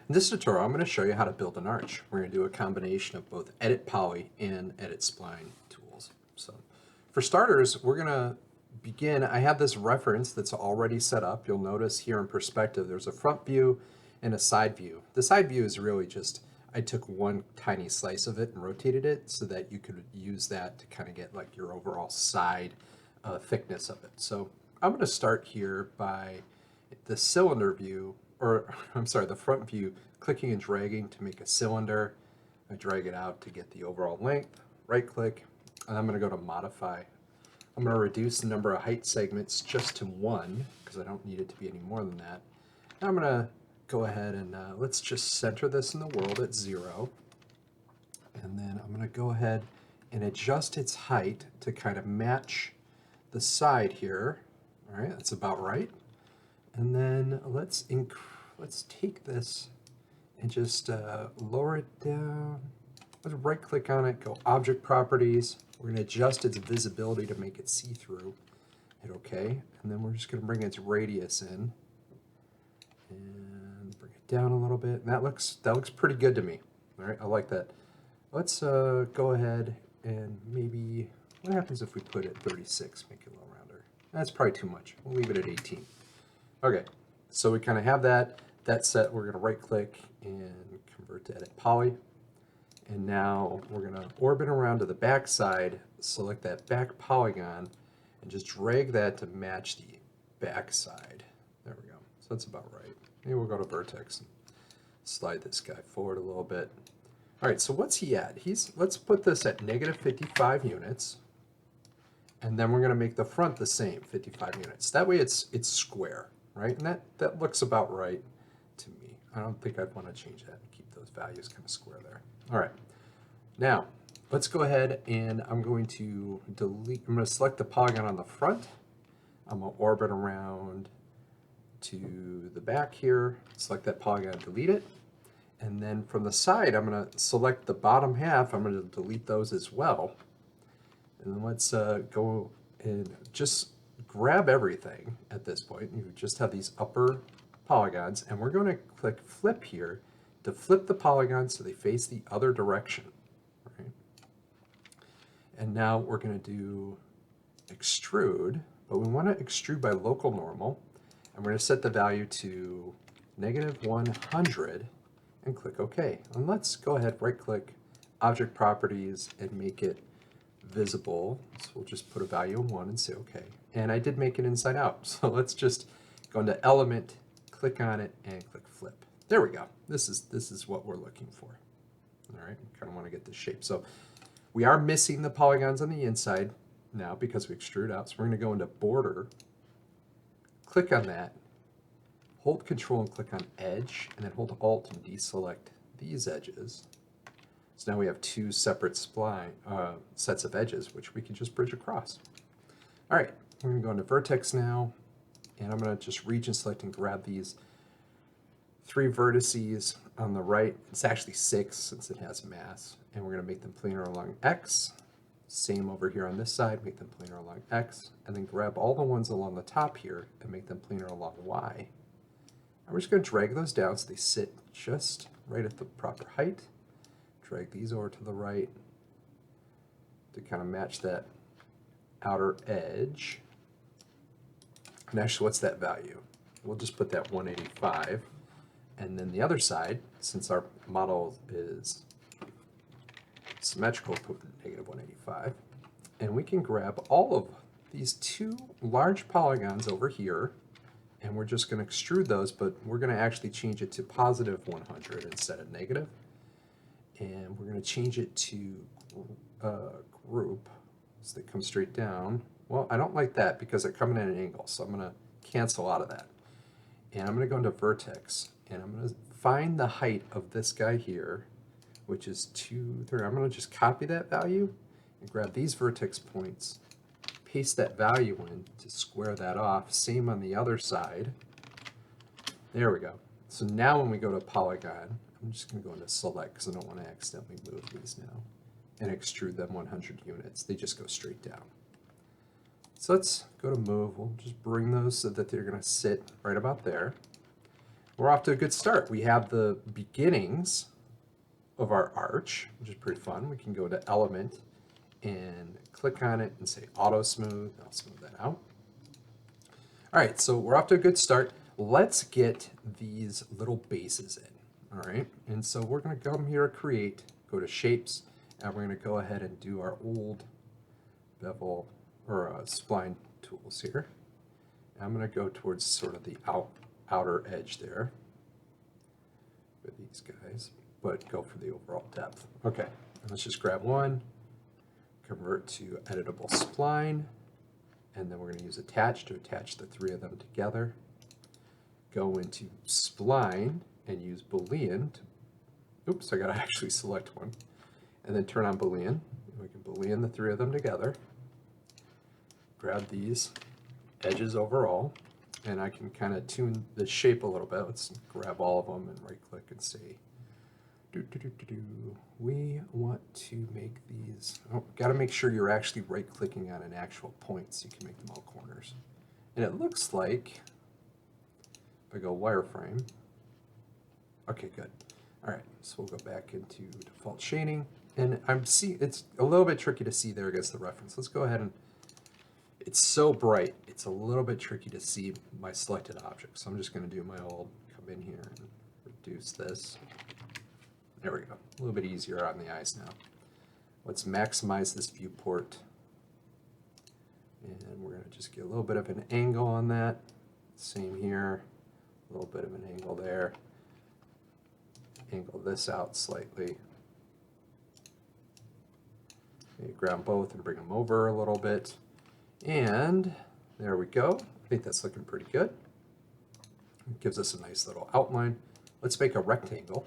In this tutorial, I'm going to show you how to build an arch. We're going to do a combination of both Edit Poly and Edit Spline tools. So for starters, we're going to begin. I have this reference that's already set up. You'll notice here in perspective, there's a front view and a side view. The side view is really just, I took one tiny slice of it and rotated it so that you could use that to kind of get like your overall side thickness of it. So I'm going to start here by the cylinder view, or I'm sorry, the front view, clicking and dragging to make a cylinder. I drag it out to get the overall length, right click, and I'm going to go to modify. I'm going to reduce the number of height segments just to 1 because I don't need it to be any more than that. And I'm going to go ahead and let's just center this in the world at 0. And then I'm going to go ahead and adjust its height to kind of match the side here. All right, that's about right. And then let's take this and just lower it down. Let's right click on it, go Object Properties. We're going to adjust its visibility to make it see-through. Hit OK. And then we're just going to bring its radius in and bring it down a little bit. And that looks pretty good to me. All right, I like that. Let's go ahead and maybe, what happens if we put it 36, make it a little rounder? That's probably too much. We'll leave it at 18. Okay, so we kind of have that set. We're going to right click and convert to Edit Poly. And now we're going to orbit around to the back side, select that back polygon, and just drag that to match the back side. There we go. So that's about right. Maybe we'll go to Vertex and slide this guy forward a little bit. All right, so what's he at? Let's put this at -55 units. And then we're going to make the front the same, 55 units. That way it's square, right? And that looks about right to me. I don't think I'd want to change that and keep those values kind of square there. All right. Now, let's go ahead and I'm going to select the polygon on the front. I'm going to orbit around to the back here, select that polygon, delete it. And then from the side, I'm going to select the bottom half. I'm going to delete those as well. And then let's go and just grab everything at this point. You just have these upper polygons, and we're going to click flip here to flip the polygons so they face the other direction. Right? And now we're going to do extrude, but we want to extrude by local normal. And we're going to set the value to -100 and click OK. And let's go ahead, right click, Object Properties, and make it visible. So we'll just put a value of 1 and say OK. And I did make it inside out. So let's just go into Element, click on it, and click Flip. There we go. This is what we're looking for. All right, kind of want to get this shape. So we are missing the polygons on the inside now because we extrude out. So we're going to go into Border, click on that, hold Control and click on Edge, and then hold Alt and deselect these edges. So now we have two separate spline sets of edges, which we can just bridge across. All right, we're going to go into Vertex now, and I'm going to just region select and grab these 3 vertices on the right. It's actually 6 since it has mass, and we're going to make them planar along X. Same over here on this side, make them planar along X, and then grab all the ones along the top here and make them planar along Y. And we're just going to drag those down so they sit just right at the proper height. Drag these over to the right to kind of match that outer edge. And actually, what's that value? We'll just put that 185. And then the other side, since our model is symmetrical, put -185. And we can grab all of these 2 large polygons over here, and we're just going to extrude those, but we're going to actually change it to +100 instead of negative. And we're going to change it to group so they come straight down. Well, I don't like that because they're coming at an angle, so I'm going to cancel out of that. And I'm going to go into Vertex, and I'm going to find the height of this guy here, which is 230. I'm going to just copy that value and grab these vertex points, paste that value in to square that off. Same on the other side. There we go. So now when we go to Polygon, I'm just going to go into Select because I don't want to accidentally move these now, and extrude them 100 units. They just go straight down. So let's go to Move. We'll just bring those so that they're going to sit right about there. We're off to a good start. We have the beginnings of our arch, which is pretty fun. We can go to Element and click on it and say Auto Smooth. I'll smooth that out. All right, so we're off to a good start. Let's get these little bases in, all right? And so we're gonna come here, create, go to Shapes, and we're gonna go ahead and do our old bevel or spline tools here. And I'm gonna go towards sort of the outer edge there with these guys, but go for the overall depth. Okay, let's just grab one, convert to editable spline, and then we're going to use attach to attach the three of them together. Go into spline and use Boolean to, oops, I got to actually select one, and then turn on Boolean. We can Boolean the three of them together. Grab these edges overall, and I can kind of tune the shape a little bit. Let's grab all of them and right click and say, we want to make these, got to make sure you're actually right clicking on an actual point so you can make them all corners. And it looks like, if I go wireframe, okay, good. All right, so we'll go back into default shading, and it's a little bit tricky to see there against the reference. Let's go ahead and, it's so bright, it's a little bit tricky to see my selected object. So I'm just going to do my old, come in here and reduce this. There we go, a little bit easier on the eyes now. Let's maximize this viewport. And we're going to just get a little bit of an angle on that. Same here, a little bit of an angle there. Angle this out slightly. Okay, grab both and bring them over a little bit. And there we go. I think that's looking pretty good. It gives us a nice little outline. Let's make a rectangle.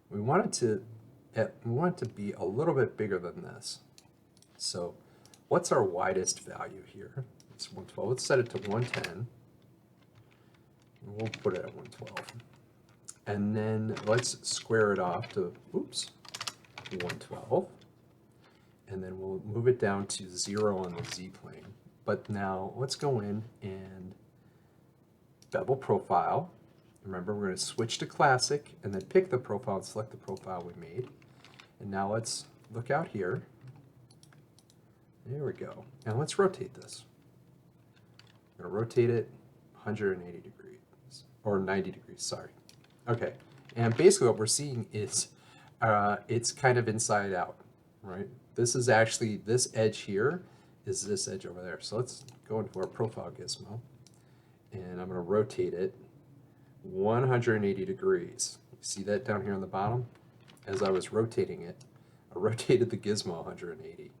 We want it to be a little bit bigger than this. So what's our widest value here? It's 112. Let's set it to 110. And we'll put it at 112. And then let's square it off to, oops, 112. And then we'll move it down to 0 on the Z-plane. But now let's go in and Bevel Profile. Remember, we're going to switch to Classic and then pick the profile and select the profile we made. And now let's look out here. There we go. And let's rotate this. I'm going to rotate it 180 degrees, or 90 degrees, sorry. Okay, and basically what we're seeing is it's kind of inside out, right? This is actually, this edge here is this edge over there. So let's go into our profile gizmo, and I'm going to rotate it 180 degrees. You see that down here on the bottom? As I was rotating it, I rotated the gizmo 180.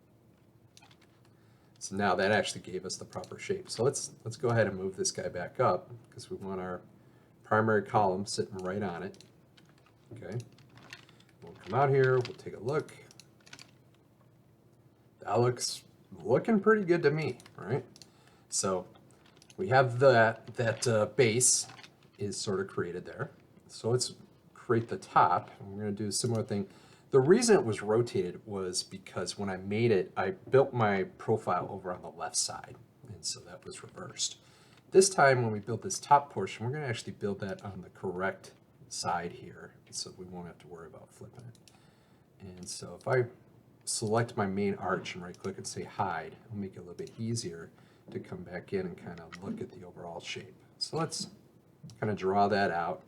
So now that actually gave us the proper shape. So let's go ahead and move this guy back up because we want our primary column sitting right on it. Okay, we'll come out here, we'll take a look. That looks looking pretty good to me, right? So we have that base is sort of created there. So let's create the top, and we're going to do a similar thing. The reason it was rotated was because when I made it, I built my profile over on the left side, and so that was reversed. This time when we build this top portion, we're going to actually build that on the correct side here, so we won't have to worry about flipping it. And so if I select my main arch and right click and say hide, it'll make it a little bit easier to come back in and kind of look at the overall shape. So let's kind of draw that out,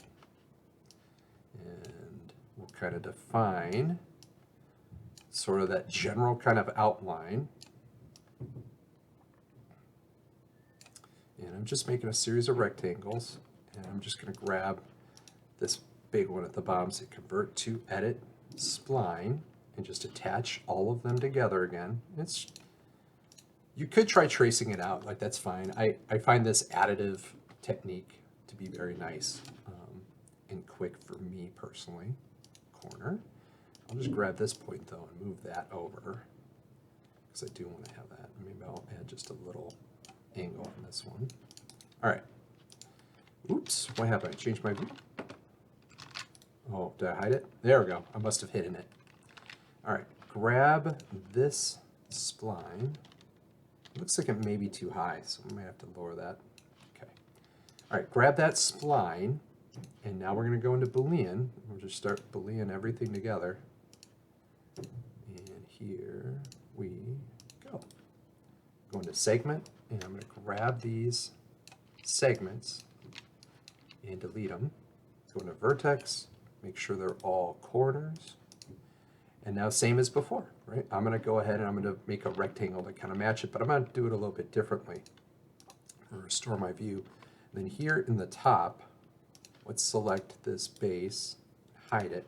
and we'll kind of define sort of that general kind of outline. And I'm just making a series of rectangles, and I'm just going to grab this big one at the bottom, say convert to edit spline, and just attach all of them together again. You could try tracing it out, like that's fine. I find this additive technique to be very nice and quick for me personally. Corner. I'll just grab this point though and move that over because I do want to have that. Maybe I'll add just a little angle on this one. All right. Oops, what happened? I changed my view. Oh, did I hide it? There we go. I must have hidden it. All right, grab this spline. It looks like it may be too high, so I might have to lower that. Okay. All right, grab that spline And now we're going to go into Boolean. We'll just start Boolean everything together. And here we go. Go into segment, and I'm going to grab these segments and delete them. Go into vertex, make sure they're all corners. And now same as before, right? I'm going to go ahead and I'm going to make a rectangle to kind of match it, but I'm going to do it a little bit differently. I'm going to restore my view. And then here in the top, let's select this base, hide it,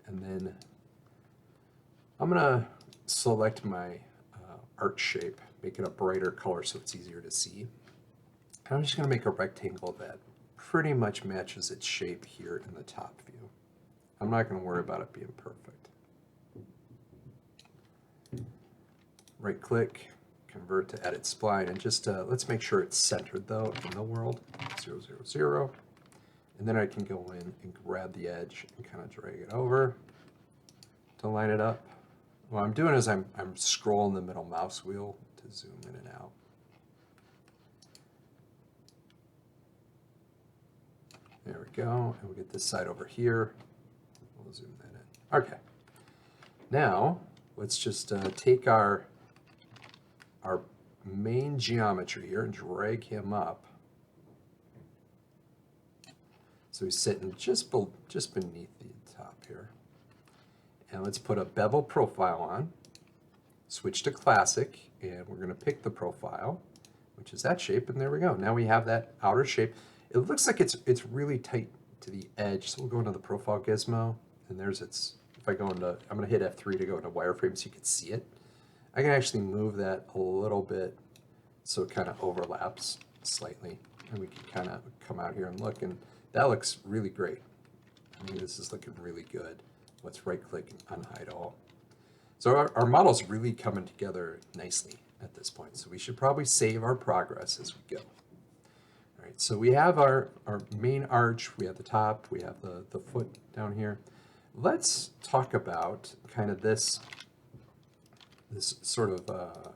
and then I'm going to select my arch shape, make it a brighter color so it's easier to see. I'm just going to make a rectangle that pretty much matches its shape here in the top view. I'm not going to worry about it being perfect. Right click, convert to edit spline, and just let's make sure it's centered though in the world, 0, 0, 0. And then I can go in and grab the edge and kind of drag it over to line it up. What I'm doing is I'm scrolling the middle mouse wheel to zoom in and out. There we go, and we'll get this side over here. We'll zoom that in. Okay. Now, let's just take our main geometry here and drag him up. So he's sitting just beneath the top here. And let's put a bevel profile on, switch to classic, and we're going to pick the profile, which is that shape, and there we go. Now we have that outer shape. It looks like it's really tight to the edge, so we'll go into the profile gizmo, and there's its, if I go into, I'm going to hit F3 to go into wireframe so you can see it. I can actually move that a little bit so it kind of overlaps slightly, and we can kind of come out here and look, and that looks really great. I mean, this is looking really good. Let's right click and unhide all. So our model's really coming together nicely at this point, so we should probably save our progress as we go. All right, so we have our main arch, we have the top, we have the foot down here. Let's talk about kind of this sort of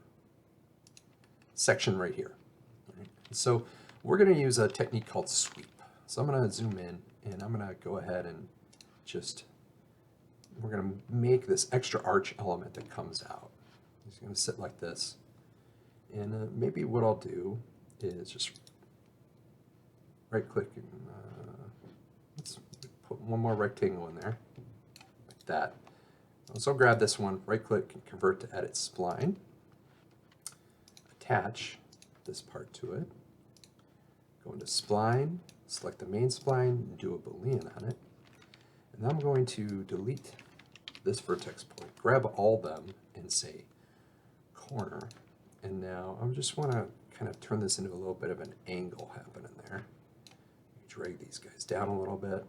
section right here. Right? So we're going to use a technique called sweep. So I'm going to zoom in, and I'm going to go ahead and just, we're going to make this extra arch element that comes out. It's going to sit like this. And maybe what I'll do is just right click and let's put one more rectangle in there, like that. So I'll grab this one, right click and convert to edit spline, attach this part to it, go into spline, select the main spline, and do a Boolean on it. And then I'm going to delete this vertex point, grab all of them and say corner. And now I just want to kind of turn this into a little bit of an angle happening there. Drag these guys down a little bit.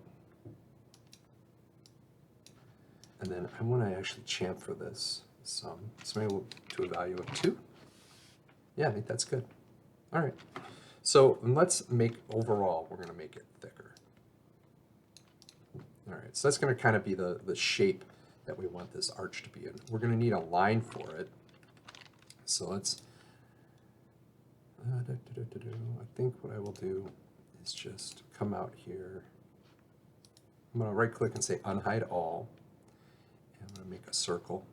And then I want to actually chamfer this some. So maybe we'll do a value of 2. Yeah, I think that's good. All right. So let's make overall, we're going to make it thicker. All right, so that's going to kind of be the shape that we want this arch to be in. We're going to need a line for it. So let's, I think what I will do is just come out here. I'm going to right click and say unhide all. And I'm going to make a circle.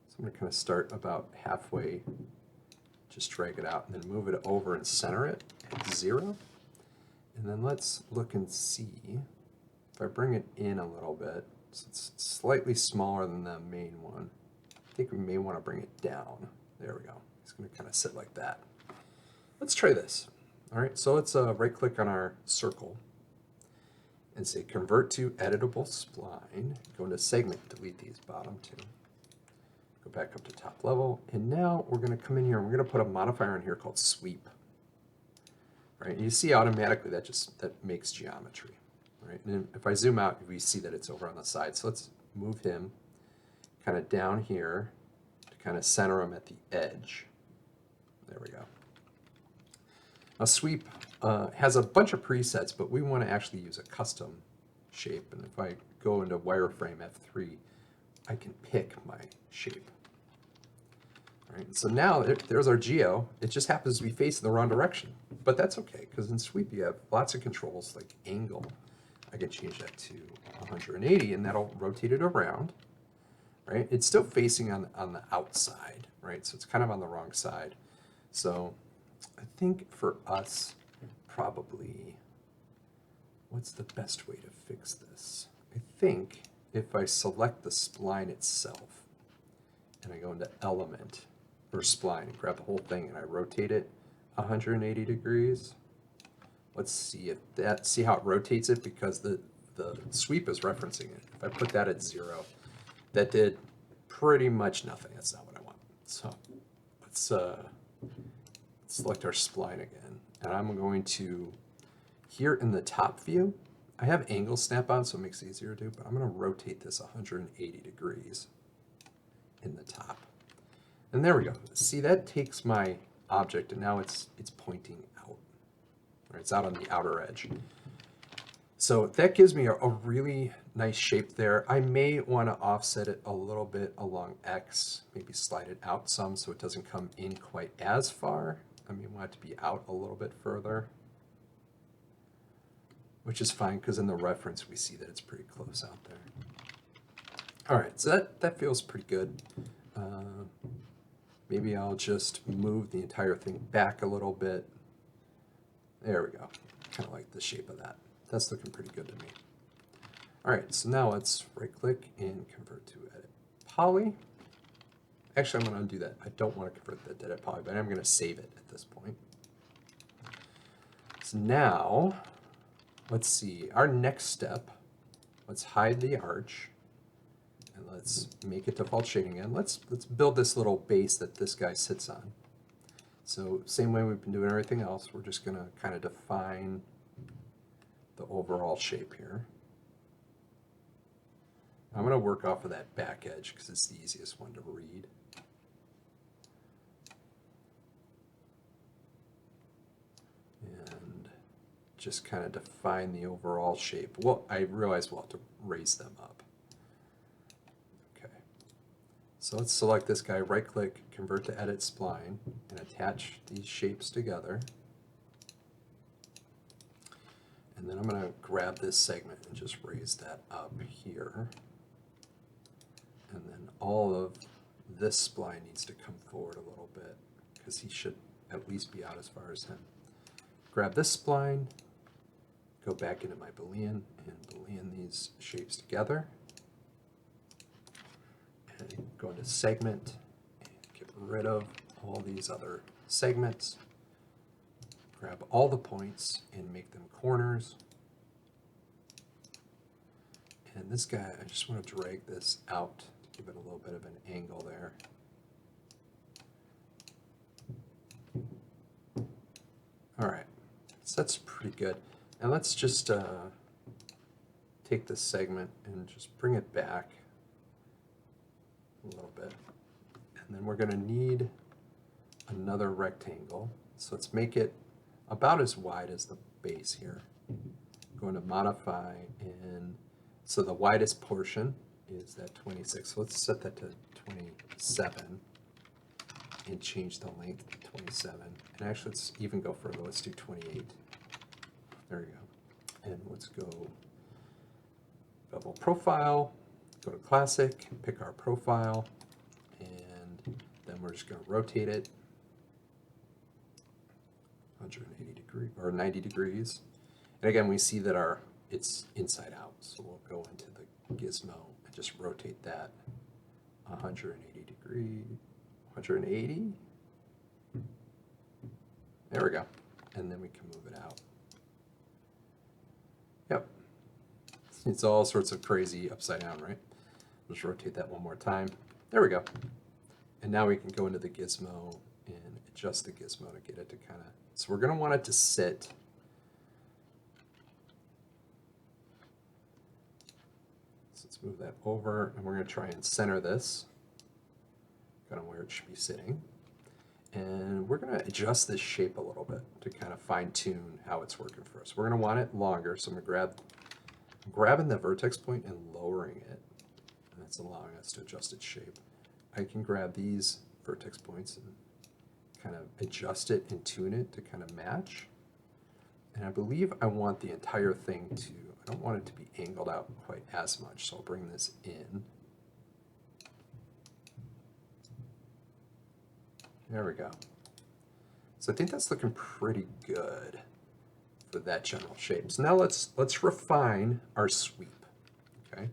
So I'm going to kind of start about halfway, just drag it out, and then move it over and center it at 0. And then let's look and see if I bring it in a little bit. So it's slightly smaller than the main one. I think we may want to bring it down. There we go. It's going to kind of sit like that. Let's try this. All right, so let's right click on our circle and say convert to editable spline. Go into segment, delete these bottom 2. Go back up to top level, and now we're going to come in here and we're going to put a modifier in here called sweep. Right, and you see automatically that makes geometry. Right, and if I zoom out, we see that it's over on the side. So let's move him kind of down here to kind of center him at the edge. There we go. Now sweep has a bunch of presets, but we want to actually use a custom shape. And if I go into wireframe F3, I can pick my shape. Right? So now there's our geo. It just happens to be facing the wrong direction, but that's okay because in sweep you have lots of controls like angle. I can change that to 180 and that'll rotate it around, right? It's still facing on the outside, right? So it's kind of on the wrong side. So I think for us, probably, what's the best way to fix this? I think if I select the spline itself and I go into element or spline and grab the whole thing and I rotate it 180 degrees, let's see if that, see how it rotates it because the sweep is referencing it. If I put that at 0, that did pretty much nothing. That's not what I want. So let's select our spline again. And I'm going to, here in the top view, I have angle snap on so it makes it easier to do, but I'm going to rotate this 180 degrees in the top. And there we go. See, that takes my object and now it's pointing out. Right? It's out on the outer edge. So that gives me a really nice shape there. I may want to offset it a little bit along X, maybe slide it out some so it doesn't come in quite as far. I may want it to be out a little bit further, which is fine because in the reference we see that it's pretty close out there. All right, so that feels pretty good. Maybe I'll just move the entire thing back a little bit. There we go. Kind of like the shape of that. That's looking pretty good to me. All right, so now let's right click and convert to edit poly. Actually, I'm going to undo that. I don't want to convert that to edit poly, but I'm going to save it at this point. So now, let's see, our next step, let's hide the arch and let's make it default shading again. Let's build this little base that this guy sits on. So same way we've been doing everything else, we're just going to kind of define the overall shape here. I'm going to work off of that back edge because it's the easiest one to read. And just kind of define the overall shape. Well, I realize we'll have to raise them up. Okay. So let's select this guy, right click, convert to edit spline, and attach these shapes together. And then I'm going to grab this segment and just raise that up here. And then all of this spline needs to come forward a little bit because he should at least be out as far as him. Grab this spline, go back into my Boolean and Boolean these shapes together. And go into segment and get rid of all these other segments. Grab all the points and make them corners. And this guy, I just want to drag this out to give it a little bit of an angle there. All right, so that's pretty good. And let's just take this segment and just bring it back a little bit. And then we're going to need another rectangle. So let's make it about as wide as the base here. I'm going to modify, and so the widest portion is that 26. So let's set that to 27 and change the length to 27. And actually, let's even go further. Let's do 28. There you go. And let's go Bevel Profile, go to Classic, pick our profile, and then we're just going to rotate it 180 degrees or 90 degrees. And again, we see that it's inside out. So we'll go into the gizmo and just rotate that 180 degrees, 180. There we go. And then we can move it out. Yep. It's all sorts of crazy upside down, right? Let's rotate that one more time. There we go. And now we can go into the gizmo and adjust the gizmo to get it to kind of, so we're going to want it to sit so let's move that over and we're going to try and center this kind of where it should be sitting. And we're going to adjust this shape a little bit to kind of fine tune how it's working for us. We're going to want it longer, so I'm going to grabbing the vertex point and lowering it. And that's allowing us to adjust its shape. I can grab these vertex points and kind of adjust it and tune it to kind of match. And I believe I want the entire thing to, I don't want it to be angled out quite as much, so I'll bring this in. There we go. So I think that's looking pretty good for that general shape. So now let's refine our sweep, okay?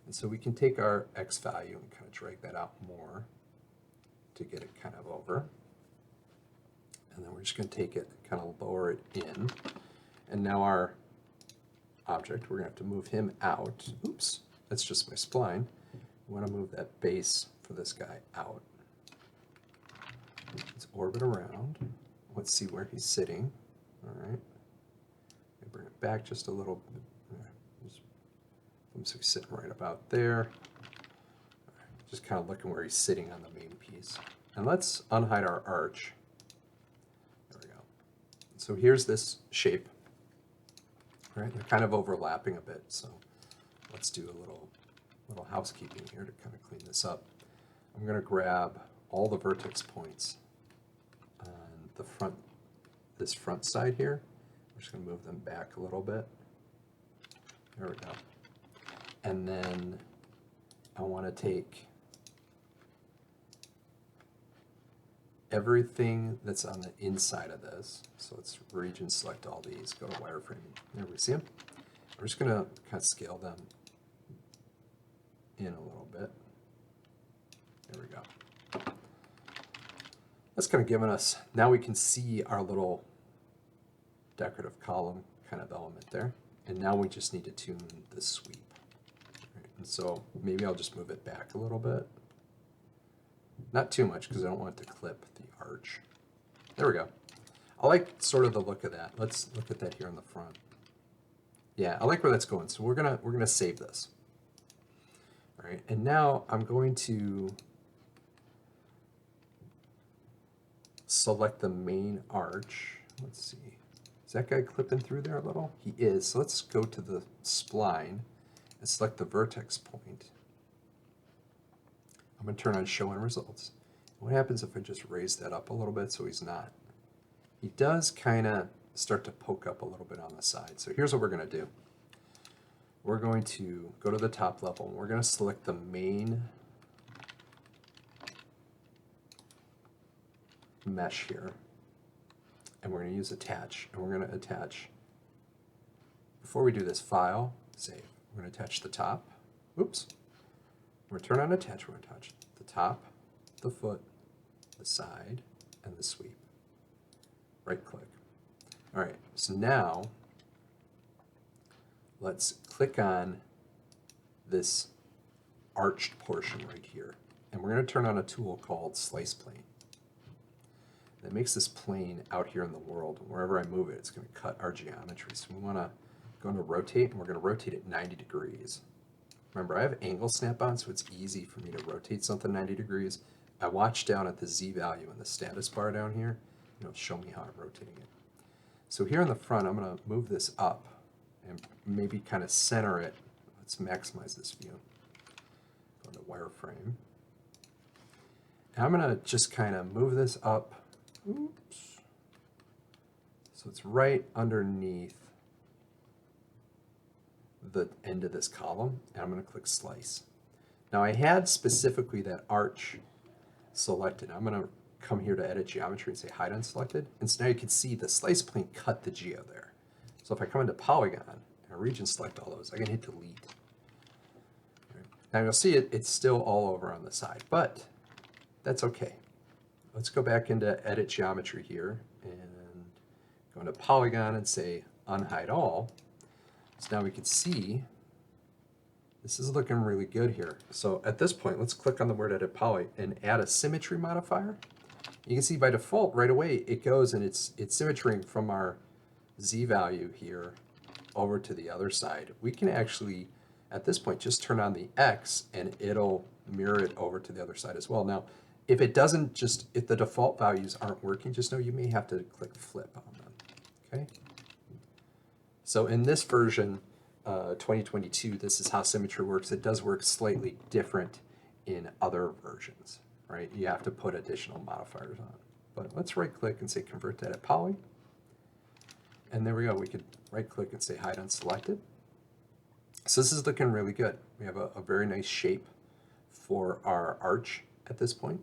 And so we can take our X value and kind of drag that out more to get it kind of over. And then we're just going to take it and kind of lower it in. And now our object, we're going to have to move him out. Oops, that's just my spline. We want to move that base for this guy out. Let's orbit around. Let's see where he's sitting. All right. Bring it back just a little bit. Looks like he's sitting right about there. Just kind of looking where he's sitting on the main piece. And let's unhide our arch. There we go. So here's this shape. Right? They're kind of overlapping a bit, so let's do a little housekeeping here to kind of clean this up. I'm going to grab all the vertex points on the front, this front side here. I'm just going to move them back a little bit. There we go. And then I want to take everything that's on the inside of this. So let's region select all these, go to wireframe. There we see them. We're just going to kind of scale them in a little bit. There we go. That's kind of giving us, now we can see our little decorative column kind of element there. And now we just need to tune the sweep. Right. And so maybe I'll just move it back a little bit. Not too much because I don't want it to clip the arch. There we go. I like sort of the look of that. Let's look at that here on the front. Yeah, I like where that's going. So we're gonna save this. All right, and now I'm going to select the main arch. Let's see. Is that guy clipping through there a little? He is. So let's go to the spline and select the vertex point. I'm going to turn on show and results. What happens if I just raise that up a little bit so he's not? He does kind of start to poke up a little bit on the side. So here's what we're going to do. We're going to go to the top level and we're going to select the main mesh here. And we're going to use attach. And we're going to attach, before we do this, file, save. We're going to attach the top. Oops. We're going to turn on attach. We're going to touch the top, the foot, the side, and the sweep. Right click. All right, so now let's click on this arched portion right here. And we're going to turn on a tool called Slice Plane. That makes this plane out here in the world. Wherever I move it, it's going to cut our geometry. So we want to go into rotate, and we're going to rotate it 90 degrees. Remember, I have angle snap on, so it's easy for me to rotate something 90 degrees. I watch down at the Z value in the status bar down here. It'll show me how I'm rotating it. So here in the front, I'm going to move this up and maybe kind of center it. Let's maximize this view. Go to wireframe. And I'm going to just kind of move this up. Oops. So it's right underneath the end of this column, and I'm going to click slice. Now I had specifically that arch selected. I'm going to come here to edit geometry and say hide unselected, and so now you can see the slice plane cut the geo there. So if I come into polygon and I region select all those, I can hit delete. Right. Now you'll see it's still all over on the side, but that's okay. Let's go back into edit geometry here and go into polygon and say unhide all. So now we can see this is looking really good here. So at this point, let's click on the word edit poly and add a symmetry modifier. You can see by default right away it goes and it's symmetrying from our Z value here over to the other side. We can actually at this point just turn on the X and it'll mirror it over to the other side as well. Now if it doesn't, if the default values aren't working, just know you may have to click flip on them. Okay. So in this version, 2022, this is how symmetry works. It does work slightly different in other versions. right? You have to put additional modifiers on. But let's right click and say convert that to poly. And there we go. We could right click and say hide unselected. So this is looking really good. We have a very nice shape for our arch at this point.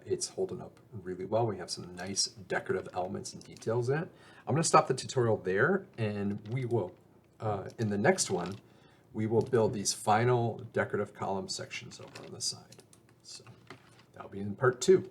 It's holding up really well. We have some nice decorative elements and details in it. I'm going to stop the tutorial there, and we will, in the next one, we will build these final decorative column sections over on the side. So that'll be in part 2.